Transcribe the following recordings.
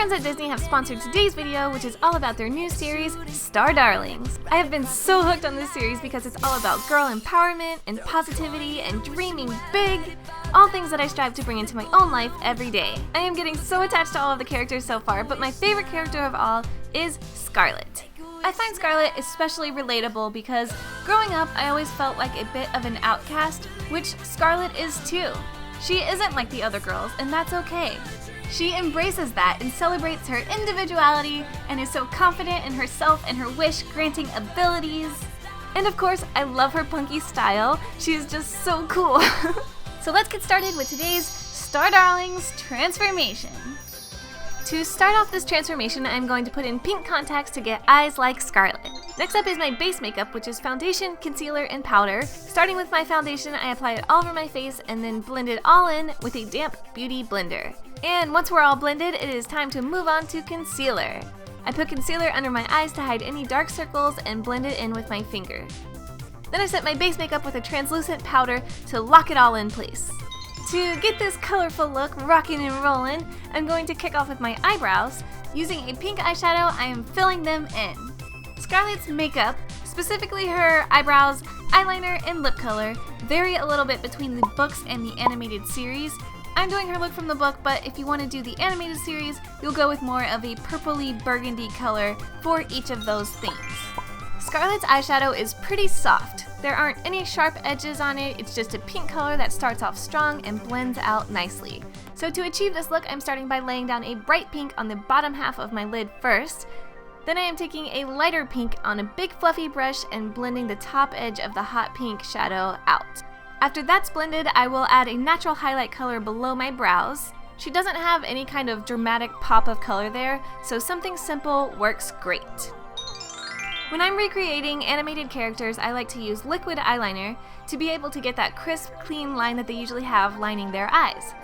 friends at Disney have sponsored today's video, which is all about their new series, Star Darlings. I have been so hooked on this series because it's all about girl empowerment and positivity and dreaming big, all things that I strive to bring into my own life every day. I am getting so attached to all of the characters so far, but my favorite character of all is Scarlet. I find Scarlet especially relatable because growing up I always felt like a bit of an outcast, which Scarlet is too. She isn't like the other girls, and that's okay. She embraces that and celebrates her individuality and is so confident in herself and her wish-granting abilities. And of course, I love her punky style. She is just so cool. So let's get started with today's Star Darlings transformation. To start off this transformation, I'm going to put in pink contacts to get eyes like Scarlet. Next up is my base makeup, which is foundation, concealer, and powder. Starting with my foundation, I apply it all over my face and then blend it all in with a damp beauty blender. And once we're all blended, it is time to move on to concealer. I put concealer under my eyes to hide any dark circles and blend it in with my finger. Then I set my base makeup with a translucent powder to lock it all in place. To get this colorful look rocking and rolling, I'm going to kick off with my eyebrows. Using a pink eyeshadow, I am filling them in. Scarlet's makeup, specifically her eyebrows, eyeliner, and lip color, vary a little bit between the books and the animated series. I'm doing her look from the book, but if you want to do the animated series, you'll go with more of a purpley burgundy color for each of those themes. Scarlet's eyeshadow is pretty soft. There aren't any sharp edges on it, it's just a pink color that starts off strong and blends out nicely. So to achieve this look, I'm starting by laying down a bright pink on the bottom half of my lid first. Then I am taking a lighter pink on a big fluffy brush and blending the top edge of the hot pink shadow out. After that's blended, I will add a natural highlight color below my brows. She doesn't have any kind of dramatic pop of color there, so something simple works great. When I'm recreating animated characters, I like to use liquid eyeliner to be able to get that crisp, clean line that they usually have lining their eyes.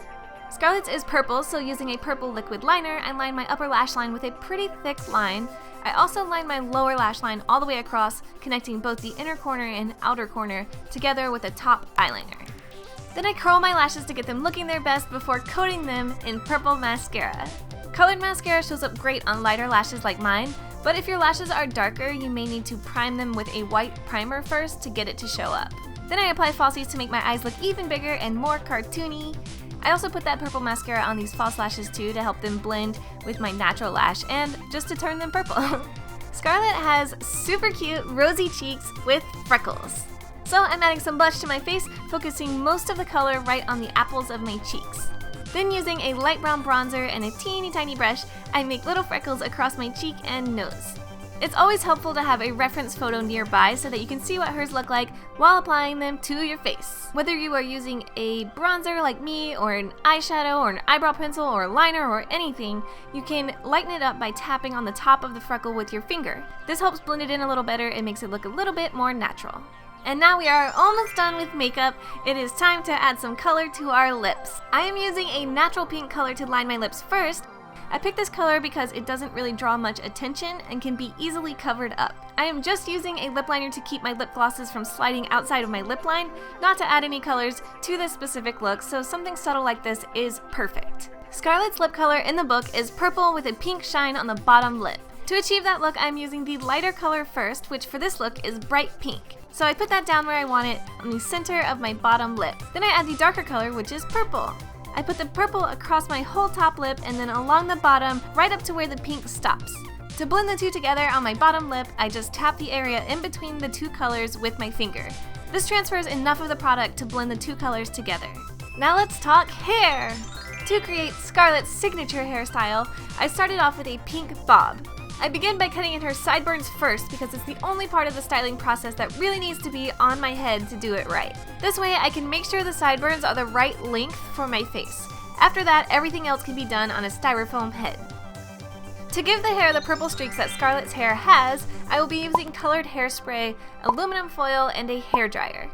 Scarlet's is purple, so using a purple liquid liner, I line my upper lash line with a pretty thick line. I also line my lower lash line all the way across, connecting both the inner corner and outer corner together with a top eyeliner. Then I curl my lashes to get them looking their best before coating them in purple mascara. Colored mascara shows up great on lighter lashes like mine, but if your lashes are darker, you may need to prime them with a white primer first to get it to show up. Then I apply falsies to make my eyes look even bigger and more cartoony. I also put that purple mascara on these false lashes too to help them blend with my natural lash and just to turn them purple. Scarlet has super cute rosy cheeks with freckles. So I'm adding some blush to my face, focusing most of the color right on the apples of my cheeks. Then using a light brown bronzer and a teeny tiny brush, I make little freckles across my cheek and nose. It's always helpful to have a reference photo nearby so that you can see what hers look like while applying them to your face. Whether you are using a bronzer like me, or an eyeshadow, or an eyebrow pencil, or liner, or anything, you can lighten it up by tapping on the top of the freckle with your finger. This helps blend it in a little better and makes it look a little bit more natural. And now we are almost done with makeup. It is time to add some color to our lips. I am using a natural pink color to line my lips first. I picked this color because it doesn't really draw much attention and can be easily covered up. I am just using a lip liner to keep my lip glosses from sliding outside of my lip line, not to add any colors to this specific look, so something subtle like this is perfect. Scarlet's lip color in the book is purple with a pink shine on the bottom lip. To achieve that look, I'm using the lighter color first, which for this look is bright pink. So I put that down where I want it, on the center of my bottom lip. Then I add the darker color, which is purple. I put the purple across my whole top lip and then along the bottom, right up to where the pink stops. To blend the two together on my bottom lip, I just tap the area in between the two colors with my finger. This transfers enough of the product to blend the two colors together. Now let's talk hair! To create Scarlet's signature hairstyle, I started off with a pink bob. I begin by cutting in her sideburns first because it's the only part of the styling process that really needs to be on my head to do it right. This way I can make sure the sideburns are the right length for my face. After that, everything else can be done on a styrofoam head. To give the hair the purple streaks that Scarlet's hair has, I will be using colored hairspray, aluminum foil, and a hairdryer.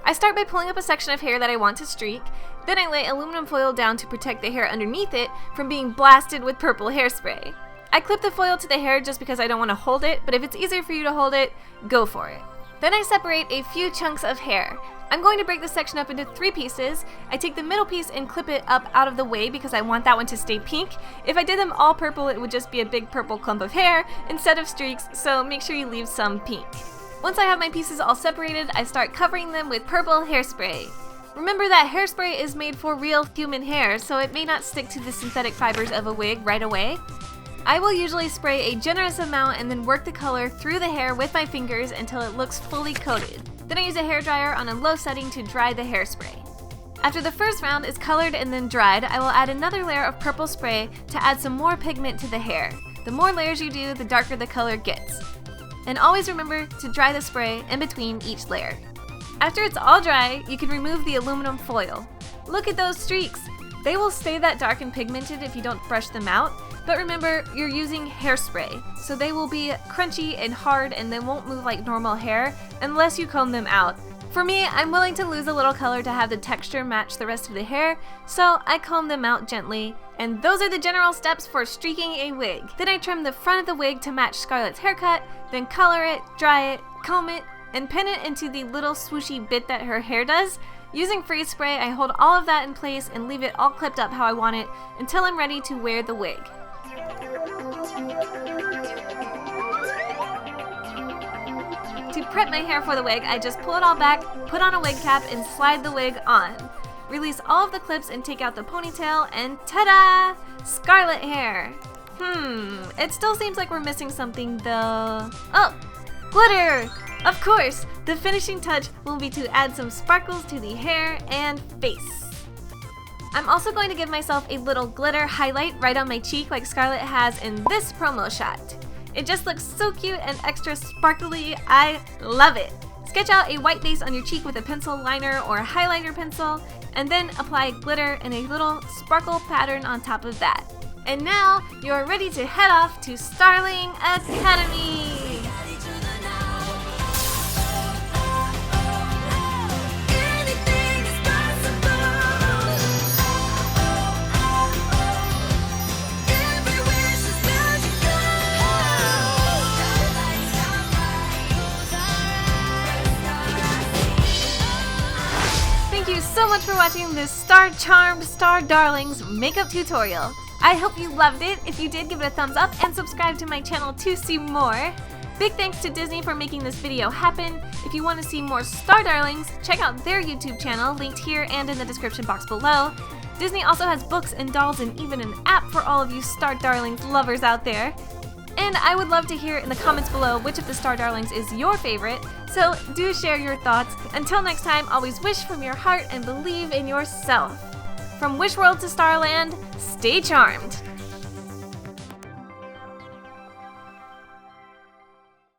I start by pulling up a section of hair that I want to streak, then I lay aluminum foil down to protect the hair underneath it from being blasted with purple hairspray. I clip the foil to the hair just because I don't want to hold it, but if it's easier for you to hold it, go for it. Then I separate a few chunks of hair. I'm going to break this section up into 3 pieces. I take the middle piece and clip it up out of the way because I want that one to stay pink. If I did them all purple, it would just be a big purple clump of hair instead of streaks, so make sure you leave some pink. Once I have my pieces all separated, I start covering them with purple hairspray. Remember that hairspray is made for real human hair, so it may not stick to the synthetic fibers of a wig right away. I will usually spray a generous amount and then work the color through the hair with my fingers until it looks fully coated. Then I use a hairdryer on a low setting to dry the hairspray. After the first round is colored and then dried, I will add another layer of purple spray to add some more pigment to the hair. The more layers you do, the darker the color gets. And always remember to dry the spray in between each layer. After it's all dry, you can remove the aluminum foil. Look at those streaks! They will stay that dark and pigmented if you don't brush them out, but remember, you're using hairspray, so they will be crunchy and hard and they won't move like normal hair unless you comb them out. For me, I'm willing to lose a little color to have the texture match the rest of the hair, so I comb them out gently. And those are the general steps for streaking a wig. Then I trim the front of the wig to match Scarlet's haircut, then color it, dry it, comb it, and pin it into the little swooshy bit that her hair does. Using freeze spray, I hold all of that in place and leave it all clipped up how I want it until I'm ready to wear the wig. To prep my hair for the wig, I just pull it all back, put on a wig cap, and slide the wig on. Release all of the clips and take out the ponytail, and ta-da! Scarlet hair! It still seems like we're missing something though. Oh! Glitter! Of course! The finishing touch will be to add some sparkles to the hair and face. I'm also going to give myself a little glitter highlight right on my cheek like Scarlet has in this promo shot. It just looks so cute and extra sparkly. I love it. Sketch out a white base on your cheek with a pencil liner or a highlighter pencil, and then apply glitter and a little sparkle pattern on top of that. And now you're ready to head off to Starling Academy! Thank you so much for watching this Star Charmed Star Darlings makeup tutorial. I hope you loved it. If you did, give it a thumbs up and subscribe to my channel to see more. Big thanks to Disney for making this video happen. If you want to see more Star Darlings, check out their YouTube channel, linked here and in the description box below. Disney also has books and dolls and even an app for all of you Star Darlings lovers out there. And I would love to hear in the comments below which of the Star Darlings is your favorite, so do share your thoughts. Until next time, always wish from your heart and believe in yourself. From Wishworld to Starland, stay charmed!